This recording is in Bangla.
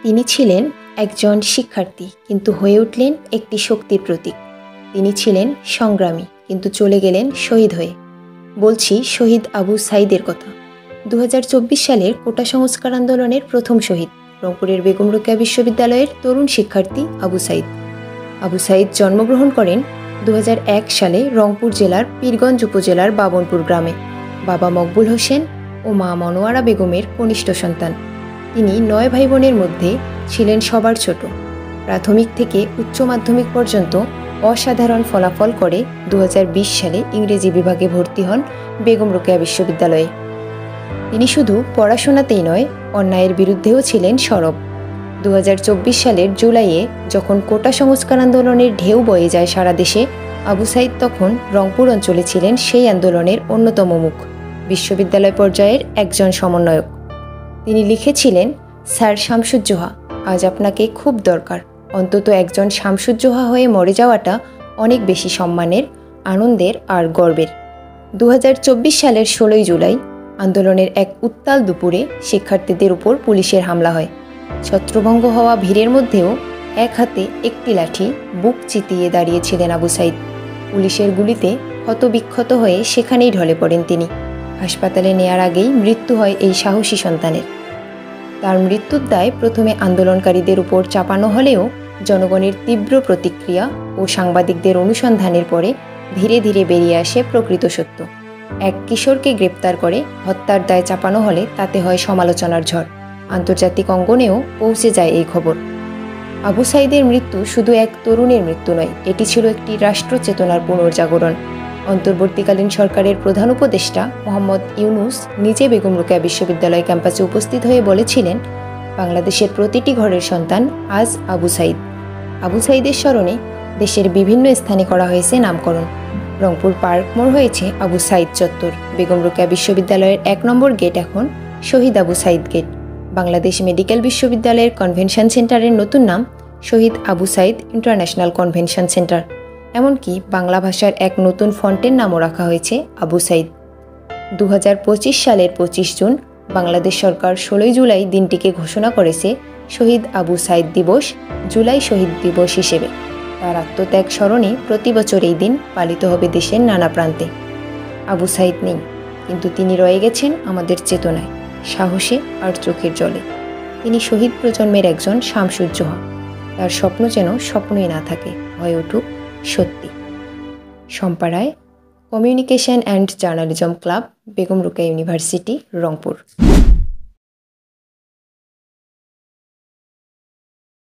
তিনি ছিলেন একজন শিক্ষার্থী, কিন্তু হয়ে উঠলেন একটি শক্তির প্রতীক। তিনি ছিলেন সংগ্রামী, কিন্তু চলে গেলেন শহীদ হয়ে। বলছি শহীদ আবু সাঈদের কথা। 2024 সালের কোটা সংস্কার আন্দোলনের প্রথম শহীদ, রংপুরের বেগম রোকেয়া বিশ্ববিদ্যালয়ের তরুণ শিক্ষার্থী আবু সাঈদ। আবু সাঈদ জন্মগ্রহণ করেন 2001 সালে রংপুর জেলার পীরগঞ্জ উপজেলার বাবনপুর গ্রামে। বাবা মকবুল হোসেন ও মা মনোয়ারা বেগমের কনিষ্ঠ সন্তান। তিনি 9 ভাই বোনের মধ্যে ছিলেন সবার ছোট। প্রাথমিক থেকে উচ্চ মাধ্যমিক পর্যন্ত অসাধারণ ফলাফল করে 2020 সালে ইংরেজি বিভাগে ভর্তি হন বেগম রোকেয়া বিশ্ববিদ্যালয়ে। তিনি শুধু পড়াশোনাতেই নয়, অন্যায়ের বিরুদ্ধেও ছিলেন সরব। 2024 সালের জুলাইয়ে যখন কোটা সংস্কার আন্দোলনের ঢেউ বয়ে যায় সারা দেশে, আবু সাঈদ তখন রংপুর অঞ্চলে ছিলেন সেই আন্দোলনের অন্যতম মুখ, বিশ্ববিদ্যালয় পর্যায়ের একজন সমন্বয়ক। তিনি লিখেছিলেন, স্যার শামসুজ্জোহা, আজ আপনাকে খুব দরকার। অন্তত একজন শামসুজ্জোহা হয়ে মরে যাওয়াটা অনেক বেশি সম্মানের, আনন্দের আর গর্বের। 2024 সালের 16 জুলাই আন্দোলনের এক উত্তাল দুপুরে শিক্ষার্থীদের উপর পুলিশের হামলা হয়। ছত্রভঙ্গ হওয়া ভিড়ের মধ্যেও এক হাতে একটি লাঠি, বুক চিতিয়ে দাঁড়িয়েছিলেন আবু সাঈদ। পুলিশের গুলিতে ক্ষতবিক্ষত হয়ে সেখানেই ঢলে পড়েন তিনি। হাসপাতালে নেয়ার আগেই মৃত্যু হয় এই সাহসী সন্তানের। তার মৃত্যুর দায় প্রথমে আন্দোলনকারীদের উপর চাপানো হলেও জনগণের তীব্র প্রতিক্রিয়া ও সাংবাদিকদের অনুসন্ধানের পরে ধীরে ধীরে বেরিয়ে আসে প্রকৃত সত্য। এক কিশোরকে গ্রেপ্তার করে হত্যার দায় চাপানো হলে তাতে হয় সমালোচনার ঝড়। আন্তর্জাতিক অঙ্গনেও পৌঁছে যায় এই খবর। আবু সাঈদের মৃত্যু শুধু এক তরুণের মৃত্যু নয়, এটি ছিল একটি রাষ্ট্র চেতনার পুনর্জাগরণ। অন্তর্বর্তীকালীন সরকারের প্রধান উপদেষ্টা মোহাম্মদ ইউনূস নিজে বেগম রোকেয়া বিশ্ববিদ্যালয় ক্যাম্পাসে উপস্থিত হয়ে বলেছিলেন, বাংলাদেশের প্রতিটি ঘরের সন্তান আজ আবু সাঈদ। আবু সাঈদের স্মরণে দেশের বিভিন্ন স্থানে করা হয়েছে নামকরণ। রংপুর পার্ক মোড় হয়েছে আবু সাঈদ চত্বর। বেগম রোকেয়া বিশ্ববিদ্যালয়ের 1 নম্বর গেট এখন শহীদ আবু সাঈদ গেট। বাংলাদেশ মেডিকেল বিশ্ববিদ্যালয়ের কনভেনশন সেন্টারের নতুন নাম Shaheed Abu Sayeed international convention centre. এমনকি বাংলা ভাষার এক নতুন ফন্টের নামও রাখা হয়েছে আবু সাঈদ। 2025 সালের 25 জুন বাংলাদেশ সরকার 16 জুলাই দিনটিকে ঘোষণা করেছে শহীদ আবু সাঈদ দিবস, জুলাই শহীদ দিবস হিসেবে। তার আত্মত্যাগ স্মরণে প্রতি বছর এই দিন পালিত হবে দেশের নানা প্রান্তে। আবু সাঈদ নেই, কিন্তু তিনি রয়ে গেছেন আমাদের চেতনায়, সাহসে আর চোখের জলে। তিনি শহীদ প্রজন্মের একজন শামসুজ্জোহা। তার স্বপ্ন যেন স্বপ্নই না থাকে, হয়ে উঠুক সত্যি। Shampa Roy, communication and journalism club, Begum Rokeya university, Rangpur.